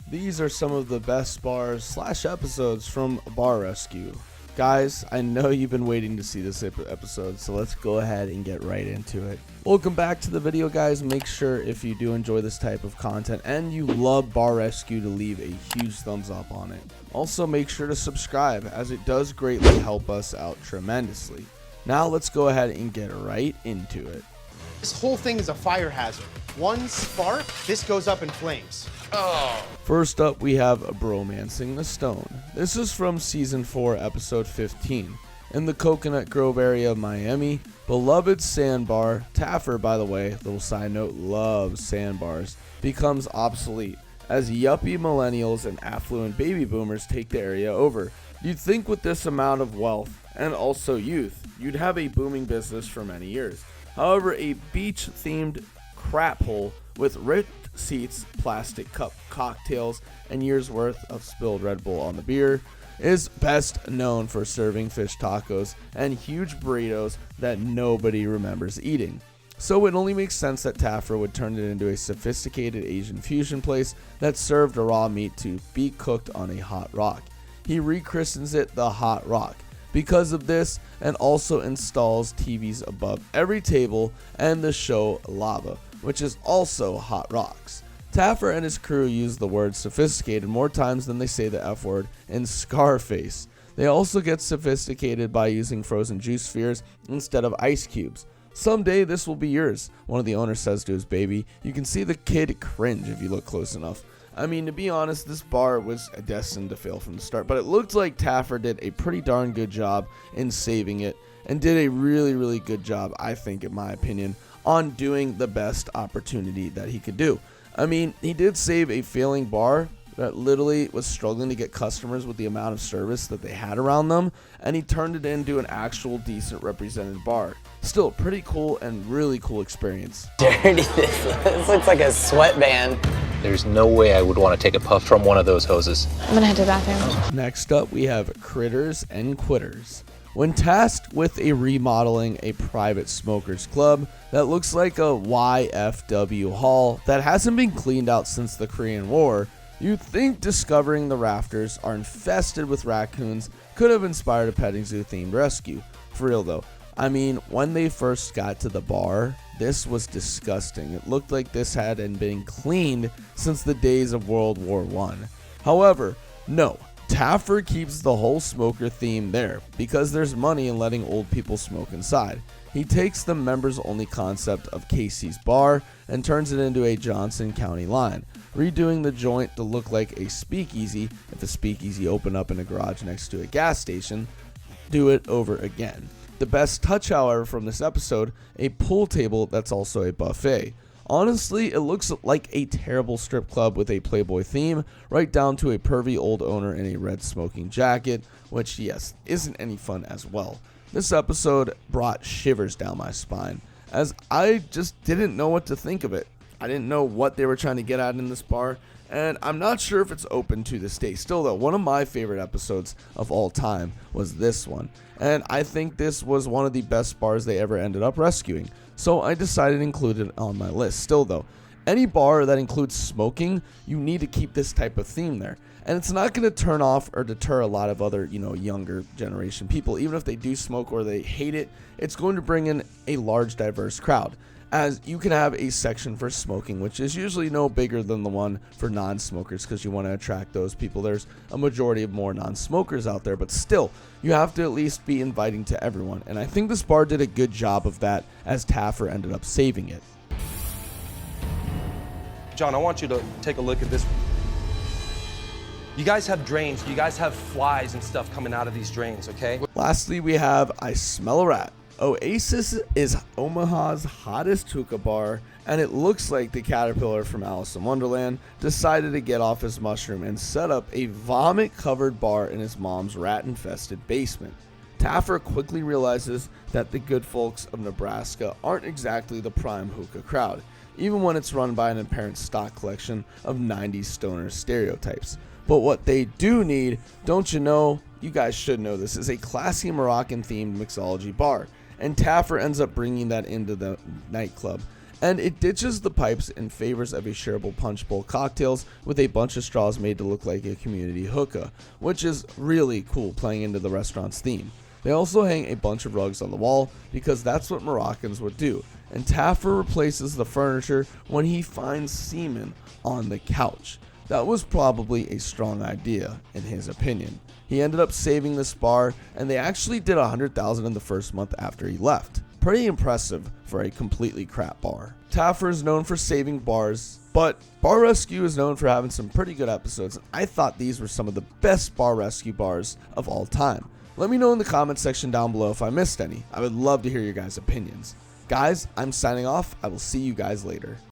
These are some of the best bars / episodes from Bar Rescue. Guys, I know you've been waiting to see this episode, so let's go ahead and get right into it. Welcome back to the video, guys. Make sure if you do enjoy this type of content and you love Bar Rescue to leave a huge thumbs up on it. Also, make sure to subscribe, as it does greatly help us out tremendously. Now let's go ahead and get right into it. This whole thing is a fire hazard. One spark, this goes up in flames. Oh. First up, we have Bromancing the Stone. This is from Season 4, Episode 15. In the Coconut Grove area of Miami, beloved sandbar, Taffer, by the way, little side note, loves sandbars, becomes obsolete as yuppie millennials and affluent baby boomers take the area over. You'd think with this amount of wealth, and also youth, you'd have a booming business for many years. However, a beach-themed crap hole with ripped seats, plastic cup cocktails, and years worth of spilled Red Bull on the beer is best known for serving fish tacos and huge burritos that nobody remembers eating. So it only makes sense that Taffer would turn it into a sophisticated Asian fusion place that served a raw meat to be cooked on a hot rock. He rechristens it the Hot Rock because of this, and also installs TVs above every table and the show Lava, which is also Hot Rocks. Taffer and his crew use the word sophisticated more times than they say the F word in Scarface. They also get sophisticated by using frozen juice spheres instead of ice cubes. Someday this will be yours, one of the owners says to his baby. You can see the kid cringe if you look close enough. I mean, to be honest, this bar was destined to fail from the start, but it looked like Taffer did a pretty darn good job in saving it, and did a really good job, I think, in my opinion, on doing the best opportunity that he could do. I mean, he did save a failing bar that literally was struggling to get customers with the amount of service that they had around them, and he turned it into an actual decent represented bar. Still, pretty cool and really cool experience. Dirty, this looks like a sweatband. There's no way I would want to take a puff from one of those hoses. I'm gonna head to the bathroom. Next up, we have Critters and Quitters. When tasked with remodeling a private smokers club that looks like a YFW hall that hasn't been cleaned out since the Korean War, you'd think discovering the rafters are infested with raccoons could have inspired a petting zoo themed rescue. For real though, I mean, when they first got to the bar, this was disgusting. It looked like this hadn't been cleaned since the days of World War I. However, no, Taffer keeps the whole smoker theme there because there's money in letting old people smoke inside. He takes the members only concept of Casey's Bar and turns it into a Johnson County line, redoing the joint to look like a speakeasy. If a speakeasy opened up in a garage next to a gas station, do it over again. The best touch, however, from this episode, a pool table that's also a buffet. Honestly, it looks like a terrible strip club with a Playboy theme, right down to a pervy old owner in a red smoking jacket, which, yes, isn't any fun as well. This episode brought shivers down my spine, as I just didn't know what to think of it. I didn't know what they were trying to get at in this bar, and I'm not sure if it's open to this day. Still though, one of my favorite episodes of all time was this one, and I think this was one of the best bars they ever ended up rescuing, so I decided to include it on my list. Still though, any bar that includes smoking, you need to keep this type of theme there, and it's not going to turn off or deter a lot of other, younger generation people. Even if they do smoke or they hate it, it's going to bring in a large diverse crowd, as you can have a section for smoking, which is usually no bigger than the one for non-smokers because you want to attract those people. There's a majority of more non-smokers out there, but still, you have to at least be inviting to everyone, and I think this bar did a good job of that, as Taffer ended up saving it. John, I want you to take a look at this. You guys have drains, you guys have flies and stuff coming out of these drains, okay? Lastly, we have I Smell a Rat. Oasis is Omaha's hottest hookah bar, and it looks like the caterpillar from Alice in Wonderland decided to get off his mushroom and set up a vomit-covered bar in his mom's rat-infested basement. Taffer quickly realizes that the good folks of Nebraska aren't exactly the prime hookah crowd, even when it's run by an apparent stock collection of 90s stoner stereotypes. But what they do need, don't you know, you guys should know this, is a classy Moroccan-themed mixology bar. And Taffer ends up bringing that into the nightclub and it ditches the pipes in favors of a shareable punch bowl cocktails with a bunch of straws made to look like a community hookah, which is really cool playing into the restaurant's theme. They also hang a bunch of rugs on the wall because that's what Moroccans would do, and Taffer replaces the furniture when he finds semen on the couch. That was probably a strong idea, in his opinion. He ended up saving this bar, and they actually did $100,000 in the first month after he left. Pretty impressive for a completely crap bar. Taffer is known for saving bars, but Bar Rescue is known for having some pretty good episodes, and I thought these were some of the best bar rescue bars of all time. Let me know in the comment section down below if I missed any. I would love to hear your guys' opinions. Guys, I'm signing off. I will see you guys later.